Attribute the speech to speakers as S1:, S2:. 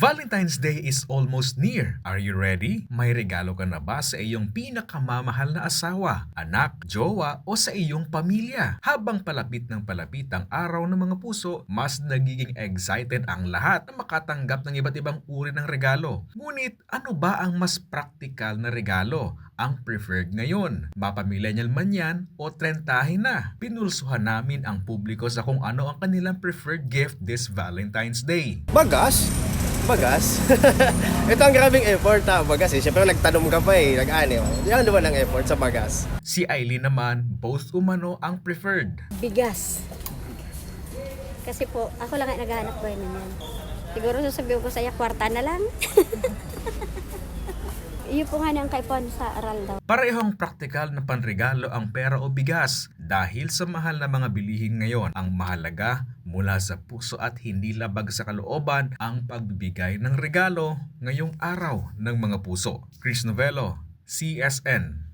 S1: Valentine's Day is almost near. Are you ready? May regalo ka na ba sa iyong pinakamamahal na asawa, anak, jowa o sa iyong pamilya? Habang palapit ng palapit ang araw ng mga puso, mas nagiging excited ang lahat na makatanggap ng iba't ibang uri ng regalo. Ngunit ano ba ang mas practical na regalo ang preferred ngayon? Mapamillennial man yan o trentahin na? Pinulsuhan namin ang publiko sa kung ano ang kanilang preferred gift this Valentine's Day.
S2: Bagas? Bagas? Ito ang grabing effort bagas Siyempre nagtanong ka pa nag-ani. Yan naman ang effort sa bagas.
S1: Si Aileen naman, both umano ang preferred.
S3: Bigas. Kasi po, ako lang ay naghahanap buhay niyan. Siguro sasabihin ko sa iya, kwarta na lang. Iyo po nga niyang kaipon sa aral daw.
S1: Parehong praktikal na panregalo ang pera o bigas dahil sa mahal na mga bilihin ngayon. Ang mahalaga mula sa puso at hindi labag sa kalooban ang pagbibigay ng regalo ngayong araw ng mga puso. Chris Novello, CSN.